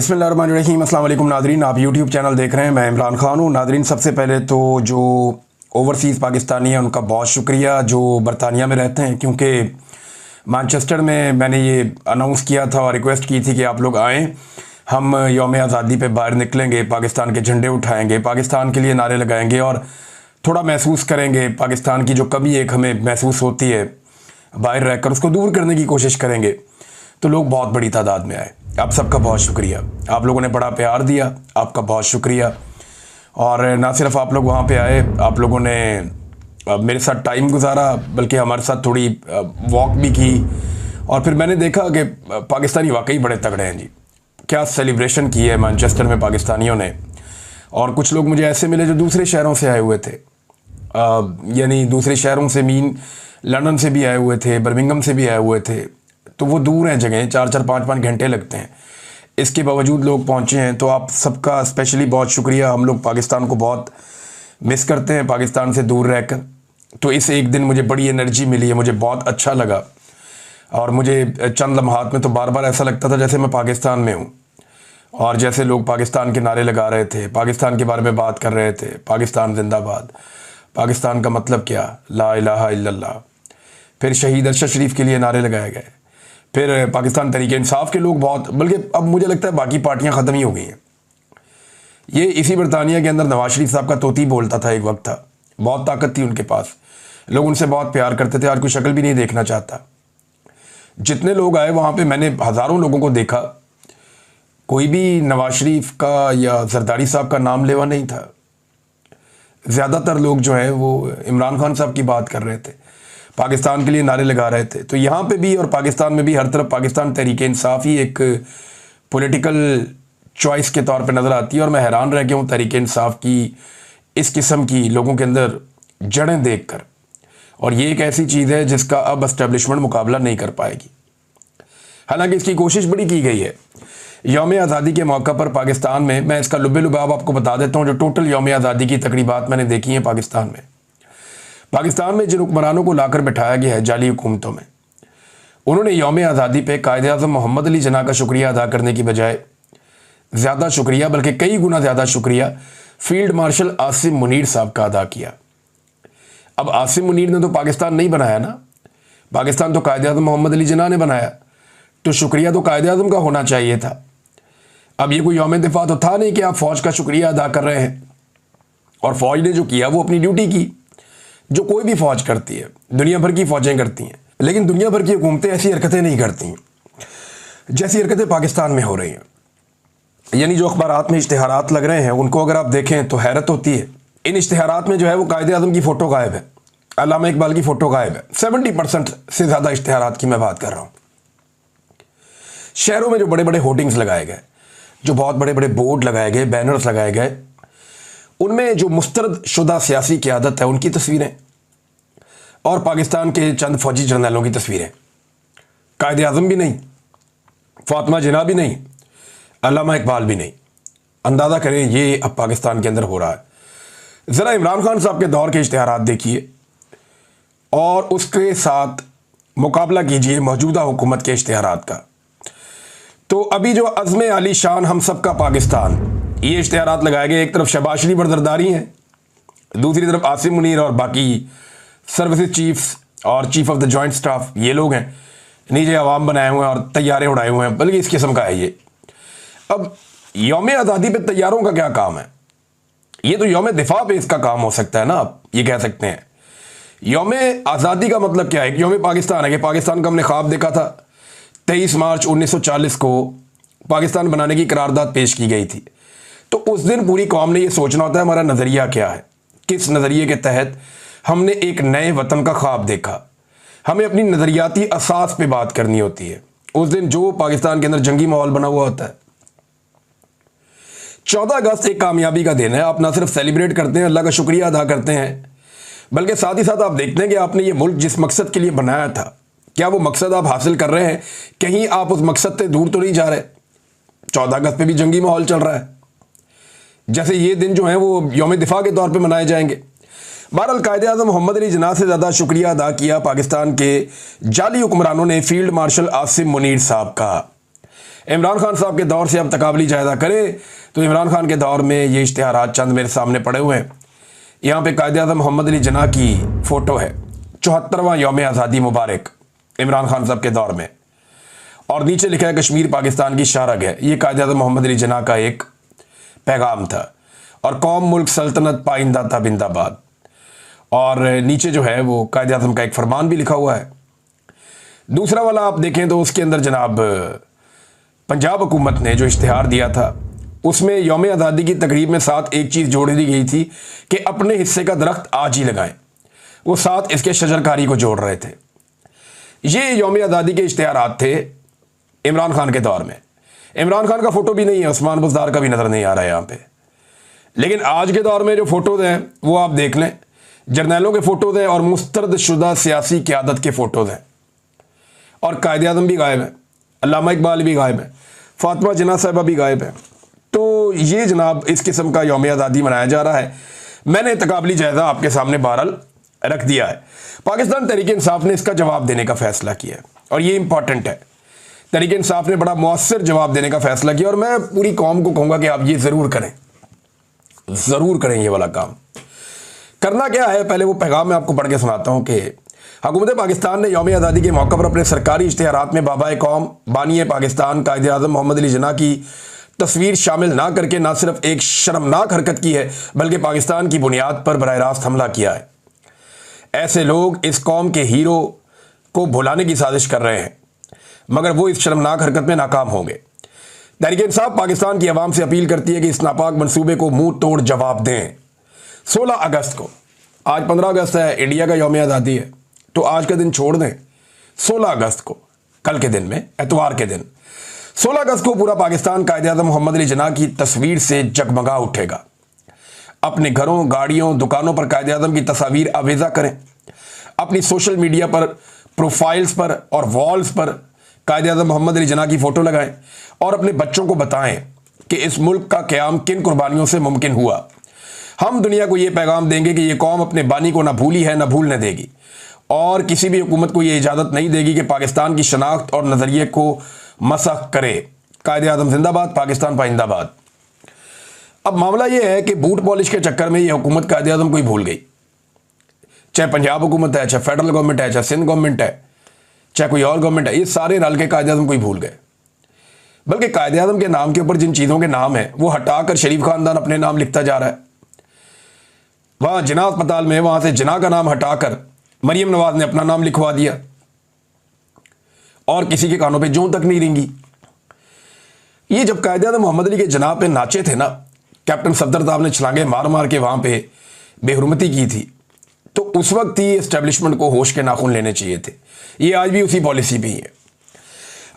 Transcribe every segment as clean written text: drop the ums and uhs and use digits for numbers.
बिस्मिल्लाहिर्रहमानिर्रहीम। अस्सलाम वालेकुम नादरीन, आप यूट्यूब चैनल देख रहे हैं। मैं इमरान खान हूँ। नादरीन, सबसे पहले तो जो ओवरसीज़ पाकिस्तानी हैं उनका बहुत शुक्रिया जो बरतानिया में रहते हैं, क्योंकि मैनचेस्टर में मैंने ये अनाउंस किया था और रिक्वेस्ट की थी कि आप लोग आएँ, हम यौम आज़ादी पे बाहर निकलेंगे, पाकिस्तान के झंडे उठाएँगे, पाकिस्तान के लिए नारे लगाएँगे और थोड़ा महसूस करेंगे पाकिस्तान की जो कमी एक हमें महसूस होती है बाहर रहकर, उसको दूर करने की कोशिश करेंगे। तो लोग बहुत बड़ी तादाद में आए। आप सबका बहुत शुक्रिया, आप लोगों ने बड़ा प्यार दिया, आपका बहुत शुक्रिया। और ना सिर्फ आप लोग वहाँ पे आए, आप लोगों ने मेरे साथ टाइम गुजारा, बल्कि हमारे साथ थोड़ी वॉक भी की। और फिर मैंने देखा कि पाकिस्तानी वाकई बड़े तगड़े हैं जी। क्या सेलिब्रेशन की है मैनचेस्टर में पाकिस्तानियों ने। और कुछ लोग मुझे ऐसे मिले जो दूसरे शहरों से आए हुए थे, यानी दूसरे शहरों से मीन लंदन से भी आए हुए थे, बर्मिंघम से भी आए हुए थे। तो वो दूर हैं जगह, 4-4 5-5 घंटे लगते हैं। इसके बावजूद लोग पहुँचे हैं, तो आप सबका स्पेशली बहुत शुक्रिया। हम लोग पाकिस्तान को बहुत मिस करते हैं, पाकिस्तान से दूर रहकर। तो इस एक दिन मुझे बड़ी एनर्जी मिली है, मुझे बहुत अच्छा लगा। और मुझे चंद लम्हात में तो बार बार ऐसा लगता था जैसे मैं पाकिस्तान में हूँ, और जैसे लोग पाकिस्तान के नारे लगा रहे थे, पाकिस्तान के बारे में बात कर रहे थे, पाकिस्तान जिंदाबाद, पाकिस्तान का मतलब क्या, ला इलाहा इल्लल्लाह। फिर शहीद अरशद शरीफ के लिए नारे लगाए गए। फिर पाकिस्तान तहरीक इंसाफ के लोग बहुत, बल्कि अब मुझे लगता है बाकी पार्टियां ख़त्म ही हो गई हैं। ये इसी बरतानिया के अंदर नवाज शरीफ साहब का तोती बोलता था, एक वक्त था, बहुत ताकत थी उनके पास, लोग उनसे बहुत प्यार करते थे, आज कोई शक्ल भी नहीं देखना चाहता। जितने लोग आए वहाँ पे मैंने हज़ारों लोगों को देखा, कोई भी नवाज शरीफ का या जरदारी साहब का नाम लेवा नहीं था। ज़्यादातर लोग जो हैं वो इमरान खान साहब की बात कर रहे थे, पाकिस्तान के लिए नारे लगा रहे थे। तो यहाँ पे भी और पाकिस्तान में भी हर तरफ पाकिस्तान तहरीक इंसाफ ही एक पॉलिटिकल चॉइस के तौर पे नज़र आती है। और मैं हैरान रह गया हूँ तहरीक इंसाफ की इस किस्म की लोगों के अंदर जड़ें देखकर। और ये एक ऐसी चीज़ है जिसका अब एस्टेब्लिशमेंट मुकाबला नहीं कर पाएगी। हालांकि इसकी कोशिश बड़ी की गई है। यौम आज़ादी के मौका पर पाकिस्तान में, मैं इसका लुबे लुबाब आपको बता देता हूँ, जो टोटल यौम आज़ादी की तकरीबात मैंने देखी हैं पाकिस्तान में जिन हुक्मरानों को लाकर बिठाया गया है जाली हुकूमतों में, उन्होंने यौम आज़ादी पे कायद-ए-आज़म मोहम्मद अली जिन्ना का शुक्रिया अदा करने की बजाय ज़्यादा शुक्रिया, बल्कि कई गुना ज़्यादा शुक्रिया फील्ड मार्शल आसिम मुनीर साहब का अदा किया। अब आसिम मुनीर ने तो पाकिस्तान नहीं बनाया ना, पाकिस्तान तो कायद-ए-आज़म मोहम्मद अली जिन्ना ने बनाया, तो शुक्रिया तो कायद-ए-आज़म का होना चाहिए था। अब ये कोई यौम दिफा तो था नहीं कि आप फ़ौज का शुक्रिया अदा कर रहे हैं। और फ़ौज ने जो किया वो अपनी ड्यूटी की, जो कोई भी फ़ौज करती है, दुनिया भर की फ़ौजें करती हैं। लेकिन दुनिया भर की हुकूमतें ऐसी हरकतें नहीं करती जैसी हरकतें पाकिस्तान में हो रही हैं। यानी जो अखबारात में इश्तिहारात लग रहे हैं उनको अगर आप देखें तो हैरत होती है। इन इश्तिहारात में जो है वो कायद-ए-आज़म की फ़ोटो गायब है, अल्लामा इकबाल की फ़ोटो गायब है। 70% से ज़्यादा इश्तिहारात की मैं बात कर रहा हूँ। शहरों में जो बड़े बड़े होर्डिंग्स लगाए गए, जो बहुत बड़े बड़े बोर्ड लगाए गए, बैनर्स लगाए गए, उनमें जो मुस्तरद शुदा सियासी क़यादत है उनकी तस्वीरें और पाकिस्तान के चंद फौजी जर्नलों की तस्वीरें। कायद-ए-आज़म भी नहीं, फातिमा जिन्ना भी नहीं, अल्लामा इकबाल भी नहीं। अंदाज़ा करें ये अब पाकिस्तान के अंदर हो रहा है। ज़रा इमरान खान साहब के दौर के इश्तिहारात देखिए और उसके साथ मुकाबला कीजिए मौजूदा हुकूमत के इश्तिहारात का। तो अभी जो अज़्म आली शान हम सब का पाकिस्तान, ये इश्तिहारात लगाए गए, एक तरफ शहबाज शरीफ और जरदारी हैं, दूसरी तरफ आसिम मुनीर और बाकी सर्विसेज चीफ्स और chief of the joint staff, ये लोग हैं। नीचे अवाम बनाए हुए हैं और तैयारे उड़ाए हुए हैं, बल्कि इस किस्म का है ये। अब यौम आज़ादी पे तैयारों का क्या काम है? ये तो यौम दिफा पे इसका काम हो सकता है ना, आप ये कह सकते हैं। यौम आज़ादी का मतलब क्या है? यौम पाकिस्तान है कि पाकिस्तान का हमने ख्वाब देखा था। 23 मार्च 1940 को पाकिस्तान बनाने की करारदाद पेश की गई थी। तो उस दिन पूरी कौम ने यह सोचना होता है हमारा नज़रिया क्या है, किस नज़रिए के तहत हमने एक नए वतन का ख्वाब देखा। हमें अपनी नज़रियाती असास पे बात करनी होती है। उस दिन जो पाकिस्तान के अंदर जंगी माहौल बना हुआ होता है, 14 अगस्त एक कामयाबी का दिन है। आप ना सिर्फ सेलिब्रेट करते हैं, अल्लाह का शुक्रिया अदा करते हैं, बल्कि साथ ही साथ आप देखते हैं कि आपने ये मुल्क जिस मकसद के लिए बनाया था, क्या वो मकसद आप हासिल कर रहे हैं? कहीं आप उस मकसद से दूर तो नहीं जा रहे? 14 अगस्त पे भी जंगी माहौल चल रहा है, जैसे ये दिन जो है वो यौम दिफा के तौर पे मनाए जाएंगे। बहरहाल कायद-ए-आज़म मोहम्मद अली जिन्ना से ज़्यादा शुक्रिया अदा किया पाकिस्तान के जाली हुक्मरानों ने फील्ड मार्शल आसिम मुनीर साहब का। इमरान खान साहब के दौर से अब तकाबली जायजा करें तो इमरान खान के दौर में ये इश्तिहारात चंद मेरे सामने पड़े हुए हैं। यहाँ पे कायद-ए-आज़म मोहम्मद अली जिन्ना की फ़ोटो है, 74वां यौम आज़ादी मुबारक इमरान खान साहब के दौर में, और नीचे लिखा है कश्मीर पाकिस्तान की शारग है। ये कायद-ए-आज़म मोहम्मद अली जिन्ना का एक पैगाम था, और कौम मुल्क सल्तनत पाइंदा था बिंदाबाद, और नीचे जो है वो कायद-ए-आज़म का एक फरमान भी लिखा हुआ है। दूसरा वाला आप देखें तो उसके अंदर जनाब पंजाब हुकूमत ने जो इश्तिहार दिया था उसमें यौम आज़ादी की तकरीब में साथ एक चीज़ जोड़ दी गई थी कि अपने हिस्से का दरख्त आज ही लगाएं। वो साथ इसके शजरकारी को जोड़ रहे थे। ये यौम आज़ादी के इश्तिहारात थे इमरान खान के दौर में। इमरान खान का फ़ोटो भी नहीं है, उस्मान बुज़दार का भी नज़र नहीं आ रहा है यहाँ पे। लेकिन आज के दौर में जो फ़ोटोज़ हैं वो आप देख लें, जर्नैलों के फ़ोटोज़ हैं और मुस्तरद शुदा सियासी क़यादत के फ़ोटोज़ हैं, और कायद-ए-आज़म भी गायब है, अल्लामा इकबाल भी गायब है, फातिमा जिन्ना साहिबा भी गायब है। तो ये जनाब इस किस्म का यौम आज़ादी मनाया जा रहा है। मैंने तकाबली जायज़ा आपके सामने बहरहाल रख दिया है। पाकिस्तान तहरीक इंसाफ ने इसका जवाब देने का फ़ैसला किया है, और ये इंपॉर्टेंट है। तहरीक इंसाफ ने बड़ा मौसर जवाब देने का फ़ैसला किया, और मैं पूरी कौम को कहूँगा कि आप ये ज़रूर करें, ज़रूर करें ये वाला काम। करना क्या है, पहले वो पैगाम मैं आपको पढ़ के सुनाता हूँ कि हुकूमत पाकिस्तान ने यौम आज़ादी के मौके पर अपने सरकारी इश्तिहारात में बाबा कौम बानी पाकिस्तान कायद-ए-आज़म मोहम्मद अली जिन्ना की तस्वीर शामिल ना करके ना सिर्फ एक शर्मनाक हरकत की है बल्कि पाकिस्तान की बुनियाद पर बराह रास्त हमला किया है। ऐसे लोग इस कौम के हीरो को भुलाने की साजिश कर रहे हैं, मगर वो इस शर्मनाक हरकत में नाकाम होंगे। तहरीक इंसाफ पाकिस्तान की आवाम से अपील करती है कि इस नापाक मनसूबे को मुंह तोड़ जवाब दें। 16 अगस्त को, आज 15 अगस्त है, इंडिया का यौम आज़ादी है, तो आज का दिन छोड़ दें। 16 अगस्त को, कल के दिन में, एतवार के दिन 16 अगस्त को पूरा पाकिस्तान कायद-ए-आज़म मोहम्मद अली जिन्ना की तस्वीर से जगमगा उठेगा। अपने घरों, गाड़ियों, दुकानों पर कायद-ए-आज़म की तस्वीर आवेज़ा करें। अपनी सोशल मीडिया पर, प्रोफाइल्स पर और वॉल्स पर कायद-ए-आज़म मोहम्मद अली जिन्ना की फ़ोटो लगाएं, और अपने बच्चों को बताएं कि इस मुल्क का क़याम किन कुर्बानियों से मुमकिन हुआ। हम दुनिया को ये पैगाम देंगे कि ये कौम अपने बानी को ना भूली है, ना भूलने देगी, और किसी भी हुकूमत को ये इजाज़त नहीं देगी कि पाकिस्तान की शनाख्त और नज़रिए को मसख करे। कायद-ए-आज़म जिंदाबाद, पाकिस्तान पाइंदाबाद। अब मामला ये है कि बूट पॉलिश के चक्कर में ये हुकूमत कायद-ए-आज़म को ही भूल गई। चाहे पंजाब हुकूमत है, चाहे फेडरल गवर्नमेंट है, चाहे सिंध गवर्नमेंट है, चाहे कोई और गवर्नमेंट है, ये सारे रल के कायद-ए-आज़म को ही भूल गए। बल्कि कायद-ए-आज़म के नाम के ऊपर जिन चीज़ों के नाम हैं वो हटाकर शरीफ खानदान अपने नाम लिखता जा रहा है। वहाँ जिन्ना अस्पताल में वहाँ से जिन्ना का नाम हटाकर मरियम नवाज ने अपना नाम लिखवा दिया, और किसी के कानों पे जूं तक नहीं रेंगी। ये जब कायद-ए-आज़म मोहम्मद अली के जिन्ना पे नाचे थे ना, कैप्टन सफदर साहब ने छलांगे मार मार के वहाँ पे बेहुरमती की थी, तो उस वक्त ही एस्टेब्लिशमेंट को होश के नाखून लेने चाहिए थे। ये आज भी उसी पॉलिसी पे ही है।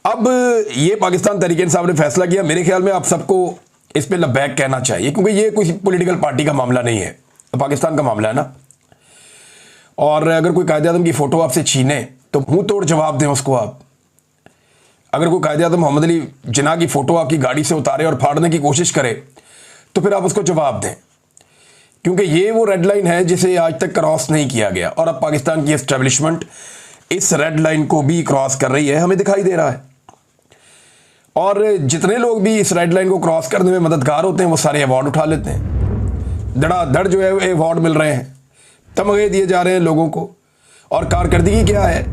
अब ये पाकिस्तान तहरीक इंसाफ ने फैसला किया, मेरे ख्याल में आप सबको इस पर लब्बैक कहना चाहिए, क्योंकि ये कोई पॉलिटिकल पार्टी का मामला नहीं है, पाकिस्तान का मामला है ना। और अगर कोई कायद-ए-आज़म की फ़ोटो आपसे छीने तो मुंह तोड़ जवाब दें उसको आप। अगर कोई कायद-ए-आज़म मोहम्मद अली जिन्ना की फ़ोटो आपकी गाड़ी से उतारे और फाड़ने की कोशिश करे तो फिर आप उसको जवाब दें, क्योंकि ये वो रेड लाइन है जिसे आज तक क्रॉस नहीं किया गया, और अब पाकिस्तान की एस्टेब्लिशमेंट इस रेड लाइन को भी क्रॉस कर रही है, हमें दिखाई दे रहा है। और जितने लोग भी इस रेड लाइन को क्रॉस करने में मददगार होते हैं वो सारे अवार्ड उठा लेते हैं। धड़ाधड़ जो है अवार्ड मिल रहे हैं, तमगे दिए जा रहे हैं लोगों को, और कारकर्दगी क्या है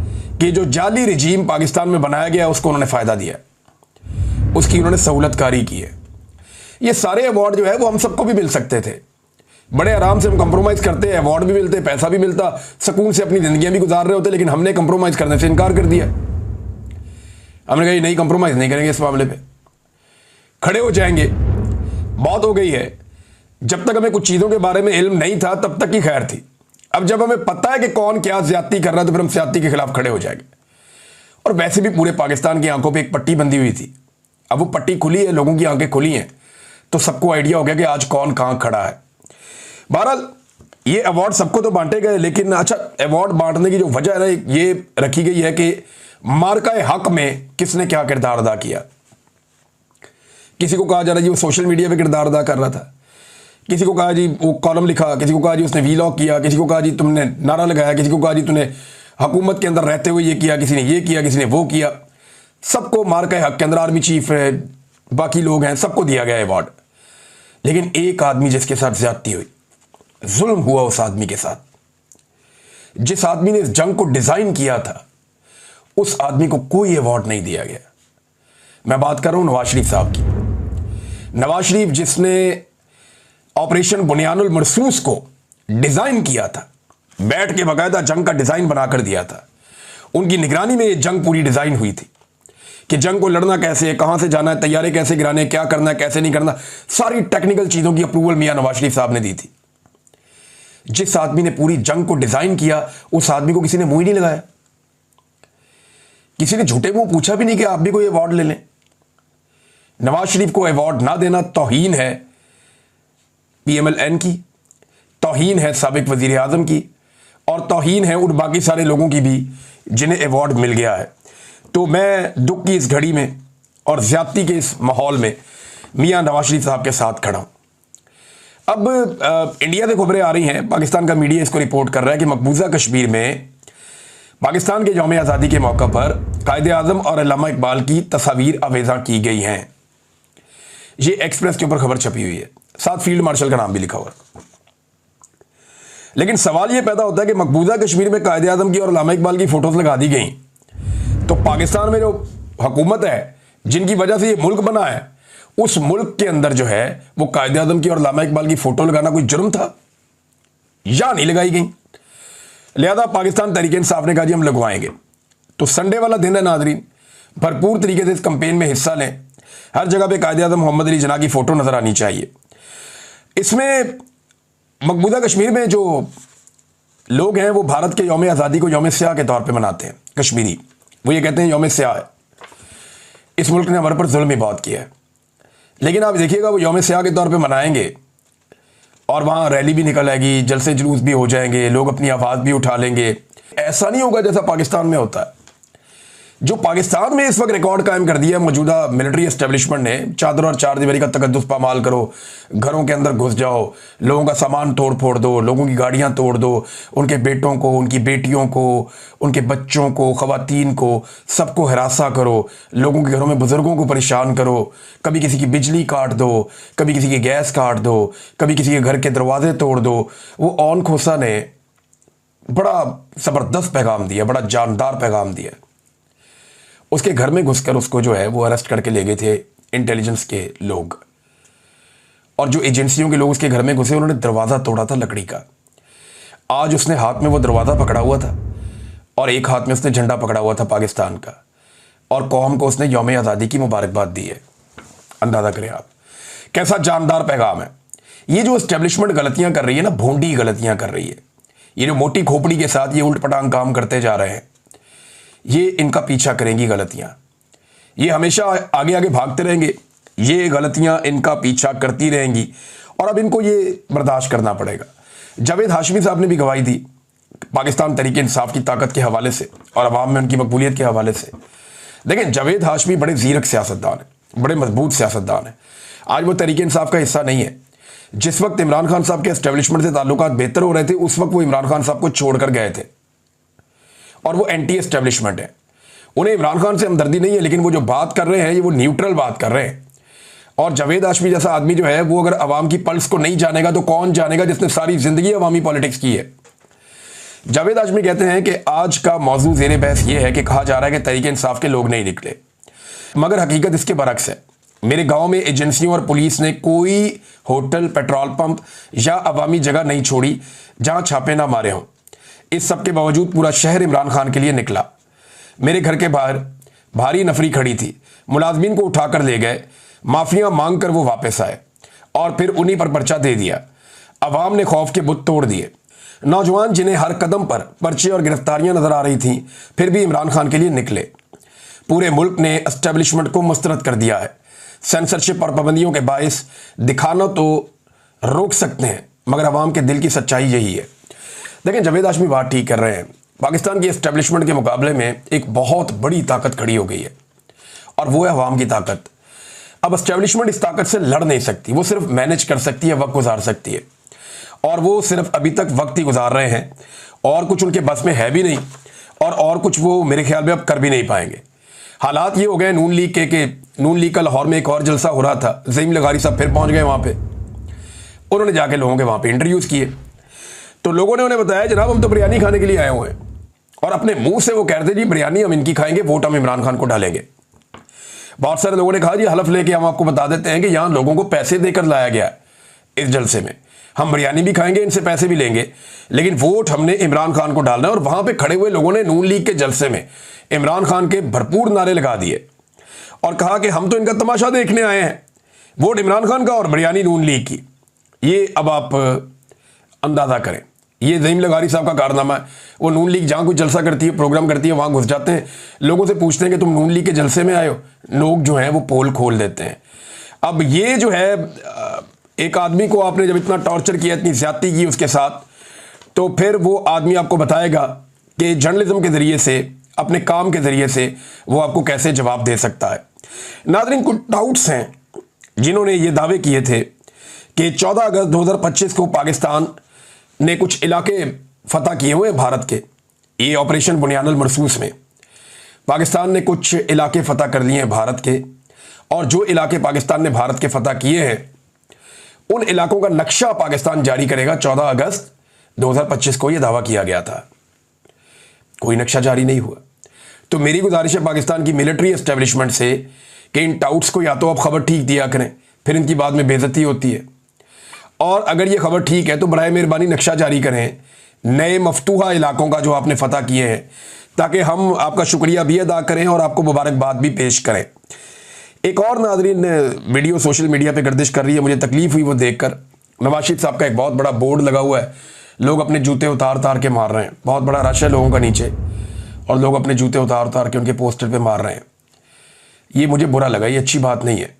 कि जो जाली रजीम पाकिस्तान में बनाया गया उसको उन्होंने फ़ायदा दिया, उसकी उन्होंने सहूलतकारी की है। ये सारे अवार्ड जो है वो हम सबको भी मिल सकते थे, बड़े आराम से हम कंप्रोमाइज़ करते, अवार्ड भी मिलते, पैसा भी मिलता, सुकून से अपनी ज़िंदगियाँ भी गुजार रहे होते, लेकिन हमने कंप्रोमाइज़ करने से इनकार कर दिया। हमने कहा ये नहीं, कंप्रोमाइज़ नहीं करेंगे इस मामले पे, खड़े हो जाएंगे, बहुत हो गई है। जब तक हमें कुछ चीज़ों के बारे में इल्म नहीं था तब तक ही खैर थी, अब जब हमें पता है कि कौन क्या ज्यादती कर रहा है तो फिर हम ज्यादती के खिलाफ खड़े हो जाएंगे। और वैसे भी पूरे पाकिस्तान की आंखों पे एक पट्टी बंधी हुई थी, अब वो पट्टी खुली है, लोगों की आंखें खुली हैं, तो सबको आइडिया हो गया कि आज कौन कहाँ खड़ा है। बहरहाल ये अवार्ड सबको तो बांटे गए, लेकिन अच्छा अवार्ड बांटने की जो वजह है ना ये रखी गई है कि मार्का हक में किसने क्या किरदार अदा किया। किसी को कहा जा रहा है जी वो सोशल मीडिया पे किरदार अदा कर रहा था, किसी को कहा जी वो कॉलम लिखा, किसी को कहा जी उसने वीलॉग किया, किसी को कहा जी तुमने नारा लगाया, किसी को कहा जी तूने हुकूमत के अंदर रहते हुए ये किया, किसी ने ये किया, किसी ने वो किया। सबको मार के हक के अंदर, आर्मी चीफ है, बाकी लोग हैं, सबको दिया गया अवार्ड। लेकिन एक आदमी जिसके साथ ज्यादती हुई, जुल्म हुआ उस आदमी के साथ, जिस आदमी ने इस जंग को डिजाइन किया था, उस आदमी को कोई अवार्ड नहीं दिया गया। मैं बात कर रहा हूं नवाज शरीफ साहब की। नवाज शरीफ जिसने ऑपरेशन बुनियानुल मरसूस को डिजाइन किया था, बैठ के बाकायदा जंग का डिजाइन बनाकर दिया था, उनकी निगरानी में यह जंग पूरी डिजाइन हुई थी कि जंग को लड़ना कैसे है, कहां से जाना है, तैयारी कैसे गिराने, क्या करना है, कैसे नहीं करना, सारी टेक्निकल चीजों की अप्रूवल मियां नवाज शरीफ साहब ने दी थी। जिस आदमी ने पूरी जंग को डिजाइन किया, उस आदमी को किसी ने मुंह ही नहीं लगाया, किसी ने झूठे मुंह पूछा भी नहीं कि आप भी कोई अवार्ड ले लें। नवाज शरीफ को अवार्ड ना देना तौहीन है PMLN की, तौहीन है साबिक वजीर आजम की, और तौहीन है उन बाकी सारे लोगों की भी जिन्हें अवार्ड मिल गया है। तो मैं दुख की इस घड़ी में और ज्यादती के इस माहौल में मियां नवाज शरीफ साहब के साथ खड़ा हूं। अब इंडिया से खबरें आ रही हैं, पाकिस्तान का मीडिया इसको रिपोर्ट कर रहा है कि मकबूजा कश्मीर में पाकिस्तान के यौम आज़ादी के मौका पर कायदे आज़म और अल्लामा इकबाल की तस्वीर आवेज़ा की गई हैं। ये एक्सप्रेस के ऊपर खबर छपी हुई है, साथ फील्ड मार्शल का नाम भी लिखा हुआ है। लेकिन सवाल यह पैदा होता है कि मकबूजा कश्मीर में कायदे आज़म की और अल्लामा इकबाल की फोटोज लगा दी गई, तो पाकिस्तान में जो हुकूमत है जिनकी वजह से ये मुल्क बना है, उस मुल्क के अंदर जो है वो कायदे आज़म की और अल्लामा इकबाल की फोटो लगाना कोई जुर्म था या नहीं लगाई गई? लिहाजा पाकिस्तान तहरीक इंसाफ ने कहा जी हम लगवाएंगे। तो संडे वाला दिन है नाजरीन, भरपूर तरीके से इस कैंपेन में हिस्सा लें। हर जगह पे कायदे आज़म मोहम्मद अली जिन्ना की फोटो नजर आनी चाहिए। इसमें मकबूजा कश्मीर में जो लोग हैं वो भारत के यौम आज़ादी को यौम स्याह के तौर पे मनाते हैं। कश्मीरी वो ये कहते हैं यौम स्याह है, इस मुल्क ने हमारे पर जुल्म ही बहुत किया है। लेकिन आप देखिएगा वो यौम स्याह के तौर पे मनाएंगे और वहाँ रैली भी निकल आएगी, जलसे जुलूस भी हो जाएंगे, लोग अपनी आवाज़ भी उठा लेंगे। ऐसा नहीं होगा जैसा पाकिस्तान में होता है। जो पाकिस्तान में इस वक्त रिकॉर्ड कायम कर दिया मौजूदा मिलिट्री एस्टेब्लिशमेंट ने, चादर और चार दीवारी का तकद्दुस पामाल करो, घरों के अंदर घुस जाओ, लोगों का सामान तोड़ फोड़ दो, लोगों की गाड़ियां तोड़ दो, उनके बेटों को, उनकी बेटियों को, उनके बच्चों को, ख़वातीन को, सबको हरासा करो, लोगों के घरों में बुजुर्गों को परेशान करो, कभी किसी की बिजली काट दो, कभी किसी की गैस काट दो, कभी किसी के घर के दरवाजे तोड़ दो। वो ओन खोसा ने बड़ा ज़बरदस्त पैगाम दिया, बड़ा जानदार पैगाम दिया। उसके घर में घुसकर उसको जो है वो अरेस्ट करके ले गए थे इंटेलिजेंस के लोग, और जो एजेंसियों के लोग उसके घर में घुसे उन्होंने दरवाज़ा तोड़ा था लकड़ी का। आज उसने हाथ में वो दरवाज़ा पकड़ा हुआ था और एक हाथ में उसने झंडा पकड़ा हुआ था पाकिस्तान का, और कौम को उसने यौम आज़ादी की मुबारकबाद दी है। अंदाज़ा करें आप कैसा जानदार पैगाम है। ये जो एस्टेब्लिशमेंट गलतियां कर रही है ना, भोंडी गलतियां कर रही है, ये जो मोटी खोपड़ी के साथ ये उल्ट पटांग काम करते जा रहे हैं, ये इनका पीछा करेंगी गलतियां। ये हमेशा आगे आगे भागते रहेंगे, ये गलतियां इनका पीछा करती रहेंगी और अब इनको ये बर्दाश्त करना पड़ेगा। जावेद हाशमी साहब ने भी गवाही दी पाकिस्तान तहरीक इंसाफ की ताकत के हवाले से और अवाम में उनकी मकबूलियत के हवाले से। देखें, जावेद हाशमी बड़े ज़ीरक सियासतदान हैं, बड़े मजबूत सियासतदान हैं। आज वो तहरीक इंसाफ का हिस्सा नहीं है। जिस वक्त इमरान खान साहब के एस्टेब्लिशमेंट से ताल्लुकात बेहतर हो रहे थे, उस वक्त वो इमरान खान साहब को छोड़कर गए थे और वो एंटी एस्टेब्लिशमेंट है। उन्हें इमरान खान से हमदर्दी नहीं है, लेकिन वो जो बात कर रहे हैं ये वो न्यूट्रल बात कर रहे हैं। और जावेद हाशमी जैसा आदमी जो है वो अगर अवाम की पल्स को नहीं जानेगा तो कौन जानेगा, जिसने सारी जिंदगी अवामी पॉलिटिक्स की है। जावेद हाशमी कहते हैं कि आज का मौजू ज़ेरे बहस ये है कि कहा जा रहा है कि तहरीक इंसाफ के लोग नहीं निकले, मगर हकीकत इसके बरक्स है। मेरे गांव में एजेंसियों और पुलिस ने कोई होटल, पेट्रोल पंप या अवामी जगह नहीं छोड़ी जहां छापे ना मारे हों। इस सब के बावजूद पूरा शहर इमरान खान के लिए निकला। मेरे घर के बाहर भारी नफरी खड़ी थी, मुलाजमीन को उठाकर ले गए, माफिया मांग कर वो वापस आए और फिर उन्हीं पर पर्चा दे दिया। अवाम ने खौफ के बुत तोड़ दिए। नौजवान जिन्हें हर कदम पर पर्चे और गिरफ्तारियां नजर आ रही थीं, फिर भी इमरान खान के लिए निकले। पूरे मुल्क ने एस्टेब्लिशमेंट को मुस्तरद कर दिया है। सेंसरशिप और पाबंदियों के बायस दिखाना तो रोक सकते हैं, मगर अवाम के दिल की सच्चाई यही है। देखें, जावेद हाशमी बात ठीक कर रहे हैं। पाकिस्तान की एस्टेब्लिशमेंट के मुकाबले में एक बहुत बड़ी ताकत खड़ी हो गई है और वो है अवाम की ताकत। अब एस्टेब्लिशमेंट इस ताकत से लड़ नहीं सकती, वो सिर्फ मैनेज कर सकती है, वक्त गुजार सकती है, और वो सिर्फ अभी तक वक्त ही गुजार रहे हैं और कुछ उनके बस में है भी नहीं और कुछ वो मेरे ख्याल में अब कर भी नहीं पाएंगे। हालात ये हो गए नून लीग के कि नून लीग का लाहौर में एक और जलसा हो रहा था, ज़हीम लगारी साहब फिर पहुंच गए वहां पे। उन्होंने जाके लोगों के वहां पे इंटरव्यूज किए, तो लोगों ने उन्हें बताया जनाब हम तो बिरयानी खाने के लिए आए हुए हैं, और अपने मुंह से वो कह रहे थे जी बिरयानी हम इनकी खाएंगे, वोट हम इमरान खान को डालेंगे। बहुत सारे लोगों ने कहा जी हलफ लेके हम आपको बता देते हैं कि यहां लोगों को पैसे देकर लाया गया है इस जलसे में, हम बिरयानी भी खाएंगे, इनसे पैसे भी लेंगे, लेकिन वोट हमने इमरान खान को डालना है। और वहां पे खड़े हुए लोगों ने नून लीग के जलसे में इमरान खान के भरपूर नारे लगा दिए और कहा कि हम तो इनका तमाशा देखने आए हैं, वोट इमरान खान का और बिरयानी नून लीग की। ये अब आप अंदाजा करें, ये ज़हीम लगारी साहब का कारनामा है। वो नून लीग जहां कोई जलसा करती है, प्रोग्राम करती है, वहां घुस जाते हैं, लोगों से पूछते हैं कि तुम नून लीग के जलसे में आए हो, लोग जो हैं वो पोल खोल देते हैं। अब ये जो है एक आदमी को आपने जब इतना टॉर्चर किया, इतनी ज्यादती की उसके साथ, तो फिर वो आदमी आपको बताएगा कि जर्नलिज्म के जरिए से, अपने काम के जरिए से वो आपको कैसे जवाब दे सकता है। नाज़रीन, कुछ डाउट्स हैं जिन्होंने ये दावे किए थे कि 14 अगस्त 2025 को पाकिस्तान ने कुछ इलाके फतह किए हुए भारत के, ये ऑपरेशन बुनियानुल मरसूस में पाकिस्तान ने कुछ इलाके फतह कर लिए हैं भारत के, और जो इलाके पाकिस्तान ने भारत के फतह किए हैं उन इलाकों का नक्शा पाकिस्तान जारी करेगा। 14 अगस्त 2025 को यह दावा किया गया था, कोई नक्शा जारी नहीं हुआ। तो मेरी गुजारिश है पाकिस्तान की मिलिट्री एस्टेब्लिशमेंट से कि इन डाउट्स को या तो आप खबर ठीक दिया करें, फिर इनकी बाद में बेइज्जती होती है, और अगर ये खबर ठीक है तो बराए मेहरबानी नक्शा जारी करें नए मफतूहा इलाकों का जो आपने फतह किए हैं, ताकि हम आपका शुक्रिया भी अदा करें और आपको मुबारकबाद भी पेश करें। एक और नाज़रीन वीडियो सोशल मीडिया पे गर्दिश कर रही है, मुझे तकलीफ हुई वो देखकर। नवाज शरीफ साहब का एक बहुत बड़ा बोर्ड लगा हुआ है, लोग अपने जूते उतार उतार के मार रहे हैं, बहुत बड़ा रश है लोगों का नीचे, और लोग अपने जूते उतार उतार के उनके पोस्टर पे मार रहे हैं। ये मुझे बुरा लगा, ये अच्छी बात नहीं है।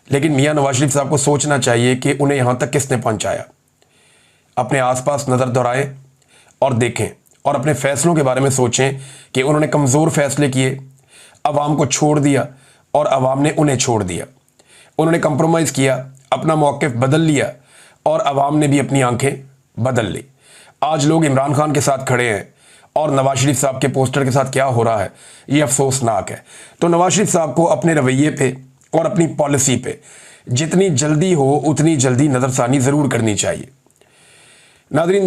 लेकिन मियाँ नवाज शरीफ साहब को सोचना चाहिए कि उन्हें यहाँ तक किसने पहुँचाया। अपने आसपास नज़र दौड़ाएं और देखें, और अपने फैसलों के बारे में सोचें कि उन्होंने कमज़ोर फैसले किए, अवाम को छोड़ दिया और अवाम ने उन्हें छोड़ दिया। उन्होंने कंप्रोमाइज़ किया, अपना मौक़िफ़ बदल लिया, और अवाम ने भी अपनी आंखें बदल ली। आज लोग इमरान खान के साथ खड़े हैं और नवाज शरीफ साहब के पोस्टर के साथ क्या हो रहा है ये अफसोसनाक है। तो नवाज शरीफ साहब को अपने रवैये पे और अपनी पॉलिसी पे जितनी जल्दी हो उतनी जल्दी नज़रसानी ज़रूर करनी चाहिए। नाज़रीन,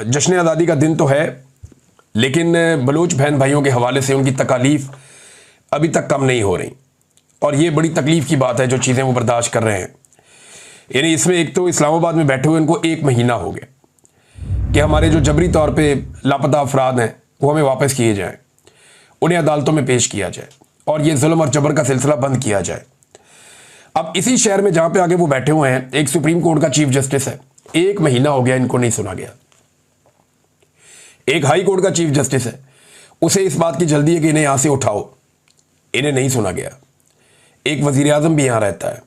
जश्न आज़ादी का दिन तो है, लेकिन बलूच बहन भाइयों के हवाले से उनकी तकालीफ अभी तक कम नहीं हो रही, और ये बड़ी तकलीफ़ की बात है जो चीज़ें वो बर्दाश्त कर रहे हैं। यानी इसमें एक तो इस्लामाबाद में बैठे हुए उनको 1 महीना हो गया कि हमारे जो जबरी तौर पे लापता अफराद हैं वो हमें वापस किए जाएं, उन्हें अदालतों में पेश किया जाए, और ये जुल्म और जबर का सिलसिला बंद किया जाए। अब इसी शहर में जहाँ पे आगे वो बैठे हुए हैं, एक सुप्रीम कोर्ट का चीफ जस्टिस है, 1 महीना हो गया इनको नहीं सुना गया। एक हाई कोर्ट का चीफ जस्टिस है, उसे इस बात की जल्दी है कि इन्हें यहाँ से उठाओ, इन्हें नहीं सुना गया। एक वजीर आजम भी यहाँ रहता है,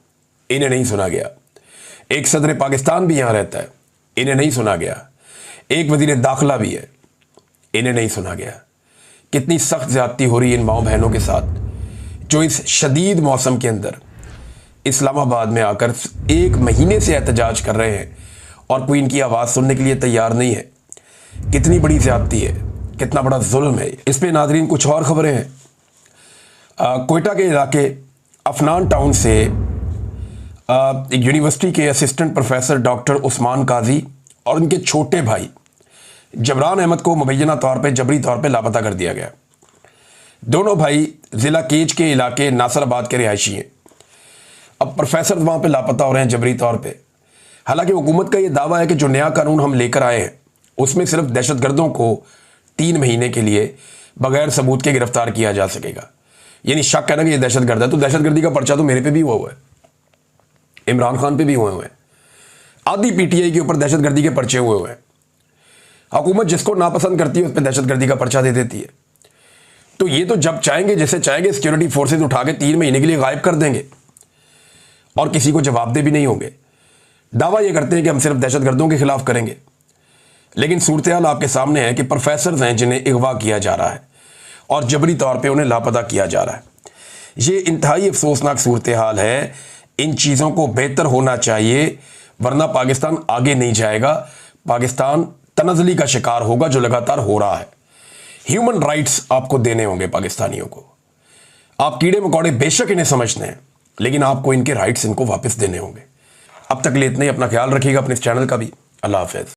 इन्हें नहीं सुना गया। एक सदर पाकिस्तान भी यहाँ रहता है, इन्हें नहीं सुना गया। एक वजीर दाखिला भी है, इन्हें नहीं सुना गया। कितनी सख्त ज्यादती हो रही है इन माओ बहनों के साथ, जो इस शदीद मौसम के अंदर इस्लामाबाद में आकर 1 महीने से एहतजाज कर रहे हैं और कोई इनकी आवाज़ सुनने के लिए तैयार नहीं है। कितनी बड़ी ज्यादती है, कितना बड़ा जुल्म है। इस पे नाजरीन कुछ और खबरें हैं। कोयटा के इलाके अफनान टाउन से एक यूनिवर्सिटी के असिस्टेंट प्रोफेसर डॉक्टर उस्मान काजी और उनके छोटे भाई जबरान अहमद को मुबैना तौर पे जबरी तौर पे लापता कर दिया गया। दोनों भाई ज़िला केज के इलाके नासराबाद के रिहायशी हैं। अब प्रोफेसर वहाँ पे लापता हो रहे हैं जबरी तौर पे। हालांकि हुकूमत का ये दावा है कि जो नया कानून हम लेकर आए हैं उसमें सिर्फ दहशतगर्दों को 3 महीने के लिए बगैर सबूत के गिरफ्तार किया जा सकेगा। यानी शक है ना कि ये दहशतगर्द है, तो दहशतगर्दी का पर्चा तो मेरे पे भी हुआ है, इमरान खान पे भी हुए हैं, आधी पीटीआई के ऊपर दहशतगर्दी के पर्चे हुए हैं। हुकूमत जिसको नापसंद करती है उस पर दहशतगर्दी का पर्चा दे देती है। तो ये तो जब चाहेंगे, जैसे चाहेंगे, सिक्योरिटी फोर्सेज उठा के 3 महीने के लिए गायब कर देंगे और किसी को जवाबदेह भी नहीं होंगे। दावा ये करते हैं कि हम सिर्फ दहशतगर्दों के खिलाफ करेंगे, लेकिन सूरत हाल आपके सामने है कि प्रोफेसर हैं जिन्हें अगवा किया जा रहा है और जबरी तौर पे उन्हें लापता किया जा रहा है। ये इंतहाई अफसोसनाक सूरत हाल है। इन चीज़ों को बेहतर होना चाहिए, वरना पाकिस्तान आगे नहीं जाएगा। पाकिस्तान तनज़ली का शिकार होगा जो लगातार हो रहा है। ह्यूमन राइट्स आपको देने होंगे पाकिस्तानियों को। आप कीड़े मकोड़े बेशक इन्हें समझते हैं, लेकिन आपको इनके राइट्स इनको वापस देने होंगे। अब तक लिए इतना ही। अपना ख्याल रखिएगा, अपने इस चैनल का भी। अल्लाह हाफिज़।